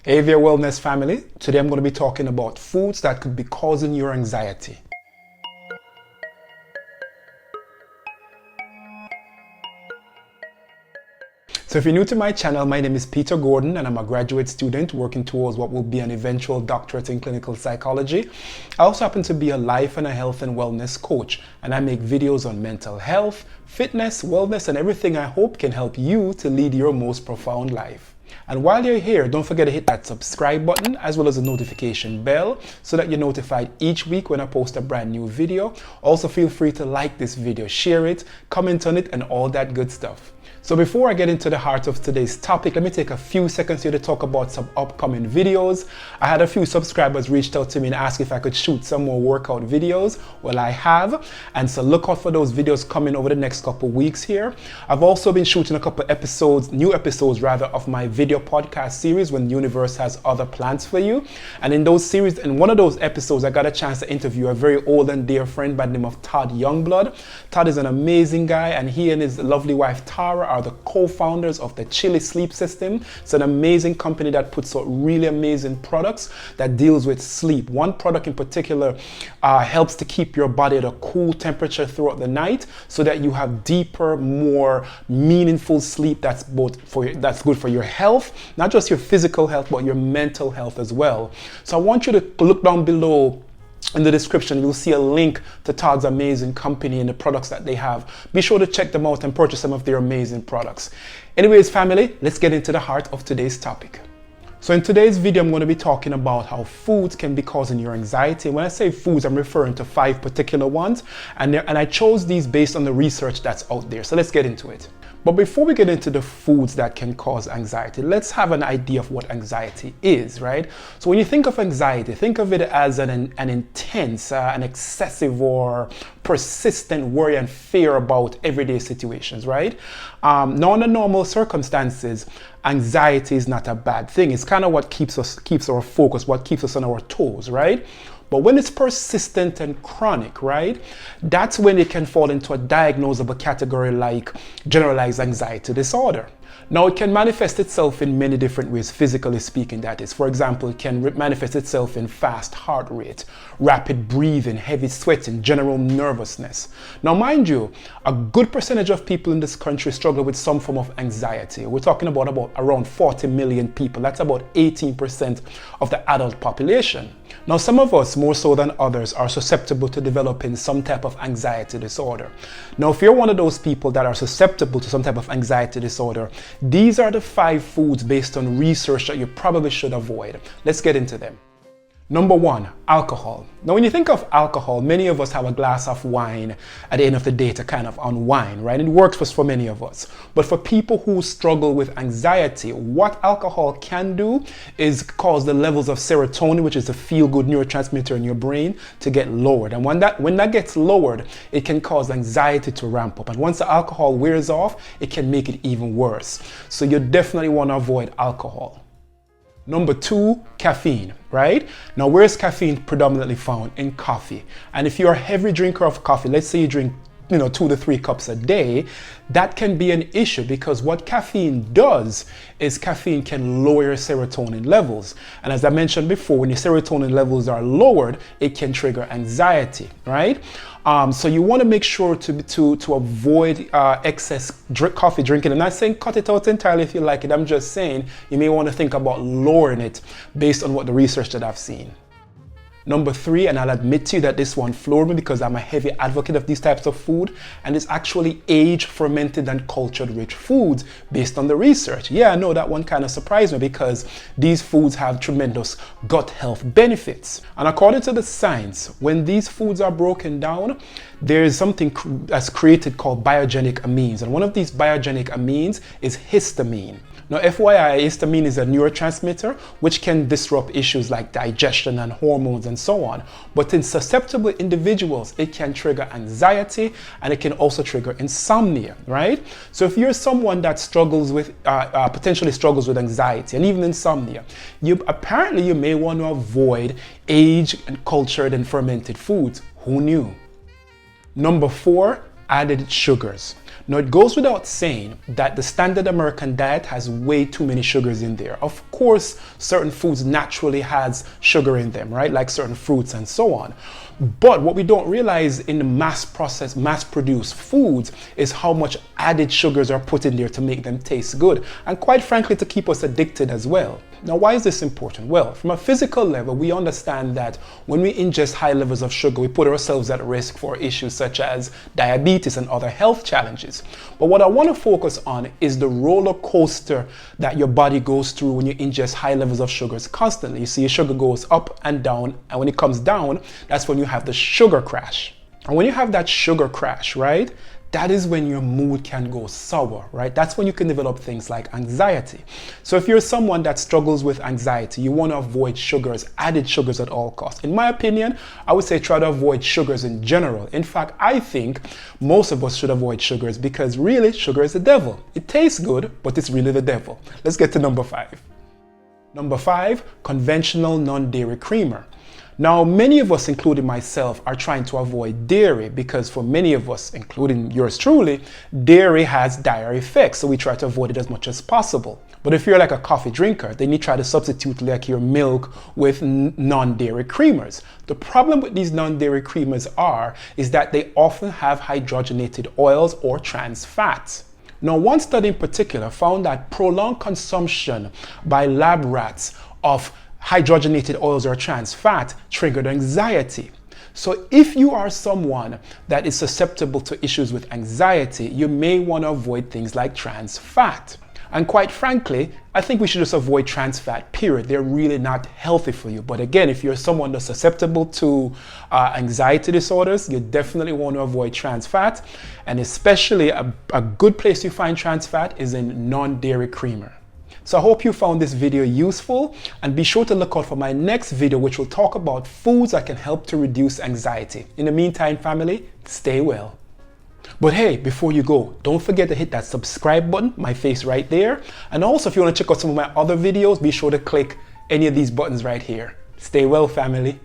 Hey there, wellness family. Today I'm going to be talking about foods that could be causing your anxiety. So if you're new to my channel, my name is Peter Gordon and I'm a graduate student working towards what will be an eventual doctorate in clinical psychology. I also happen to be a life and a health and wellness coach, and I make videos on mental health, fitness, wellness, and everything I hope can help you to lead your most profound life. And while you're here, don't forget to hit that subscribe button as well as the notification bell so that you're notified each week when I post a brand new video. Also feel free to like this video, share it, comment on it, and all that good stuff. So before I get into the heart of today's topic, let me take a few seconds here to talk about some upcoming videos. I had a few subscribers reached out to me and asked if I could shoot some more workout videos. Well, I have, and so look out for those videos coming over the next couple weeks here. I've also been shooting a couple episodes, new episodes rather, of my video podcast series, When the Universe Has Other Plans for You. And in those series, in one of those episodes, I got a chance to interview a very old and dear friend by the name of Todd Youngblood. Todd is an amazing guy, and he and his lovely wife Tara are the co-founders of the Chili Sleep System. It's an amazing company that puts out really amazing products that deals with sleep. One product in particular helps to keep your body at a cool temperature throughout the night so that you have deeper, more meaningful sleep that's good for your health, not just your physical health, but your mental health as well. So I want you to look down below in the description. You'll see a link to Todd's amazing company and the products that they have. Be sure to check them out and purchase some of their amazing products. Anyways, family, let's get into the heart of today's topic. So in today's video, I'm going to be talking about how foods can be causing your anxiety. When I say foods, I'm referring to 5 particular ones, and I chose these based on the research that's out there. So let's get into it. But before we get into the foods that can cause anxiety, let's have an idea of what anxiety is, right? So when you think of anxiety, think of it as an intense, an excessive or persistent worry and fear about everyday situations, right? Now, under normal circumstances, anxiety is not a bad thing. It's kind of what keeps our focus, what keeps us on our toes, right? But when it's persistent and chronic, right, that's when it can fall into a diagnosable category like generalized anxiety disorder. Now, it can manifest itself in many different ways, physically speaking, that is. For example, it can manifest itself in fast heart rate, rapid breathing, heavy sweating, general nervousness. Now, mind you, a good percentage of people in this country struggle with some form of anxiety. We're talking about around 40 million people. That's about 18% of the adult population. Now, some of us, more so than others, are susceptible to developing some type of anxiety disorder. Now, if you're one of those people that are susceptible to some type of anxiety disorder, these are the 5 foods based on research that you probably should avoid. Let's get into them. Number 1, alcohol. Now, when you think of alcohol, many of us have a glass of wine at the end of the day to kind of unwind, right? It works for many of us. But for people who struggle with anxiety, what alcohol can do is cause the levels of serotonin, which is the feel-good neurotransmitter in your brain, to get lowered. And when that gets lowered, it can cause anxiety to ramp up. And once the alcohol wears off, it can make it even worse. So you definitely want to avoid alcohol. Number 2, caffeine, right? Now, where is caffeine predominantly found? In coffee. And if you're a heavy drinker of coffee, let's say you drink 2 to 3 cups a day, that can be an issue because what caffeine does is caffeine can lower your serotonin levels. And as I mentioned before, when your serotonin levels are lowered, it can trigger anxiety, right? So you want to make sure to avoid excess coffee drinking. I'm not saying cut it out entirely if you like it. I'm just saying you may want to think about lowering it based on what the research that I've seen. Number 3, and I'll admit to you that this one floored me because I'm a heavy advocate of these types of food, and it's actually aged, fermented, and cultured rich foods based on the research. Yeah, I know that one kind of surprised me because these foods have tremendous gut health benefits. And according to the science, when these foods are broken down, there is something that's created called biogenic amines. And one of these biogenic amines is histamine. Now, FYI, histamine is a neurotransmitter which can disrupt issues like digestion and hormones and so on. But in susceptible individuals, it can trigger anxiety and it can also trigger insomnia, right? So if you're someone that struggles with, potentially struggles with anxiety and even insomnia, you may want to avoid aged and cultured and fermented foods. Who knew? Number 4, added sugars. Now, it goes without saying that the standard American diet has way too many sugars in there. Of course, certain foods naturally has sugar in them, right? Like certain fruits and so on. But what we don't realize in the mass-produced foods is how much added sugars are put in there to make them taste good, and quite frankly, to keep us addicted as well. Now, why is this important? Well, from a physical level, we understand that when we ingest high levels of sugar, we put ourselves at risk for issues such as diabetes and other health challenges. But what I want to focus on is the roller coaster that your body goes through when you ingest high levels of sugars constantly. You see, your sugar goes up and down, and when it comes down, that's when you have the sugar crash. And when you have that sugar crash, right, that is when your mood can go sour, right? That's when you can develop things like anxiety. So if you're someone that struggles with anxiety, you want to avoid sugars, added sugars at all costs. In my opinion, I would say try to avoid sugars in general. In fact, I think most of us should avoid sugars because really, sugar is the devil. It tastes good, but it's really the devil. Let's get to number 5. Number 5, conventional non-dairy creamer. Now, many of us, including myself, are trying to avoid dairy because for many of us, including yours truly, dairy has dire effects, so we try to avoid it as much as possible. But if you're like a coffee drinker, then you try to substitute like your milk with non-dairy creamers. The problem with these non-dairy creamers is that they often have hydrogenated oils or trans fats. Now, one study in particular found that prolonged consumption by lab rats of hydrogenated oils or trans fat triggered anxiety. So if you are someone that is susceptible to issues with anxiety, you may want to avoid things like trans fat. And quite frankly, I think we should just avoid trans fat, period. They're really not healthy for you. But again, if you're someone that's susceptible to anxiety disorders, you definitely want to avoid trans fat. And especially a good place to find trans fat is in non-dairy creamer. So I hope you found this video useful, and be sure to look out for my next video, which will talk about foods that can help to reduce anxiety. In the meantime, family, stay well. But hey, before you go, don't forget to hit that subscribe button, my face right there. And also, if you want to check out some of my other videos, be sure to click any of these buttons right here. Stay well, family.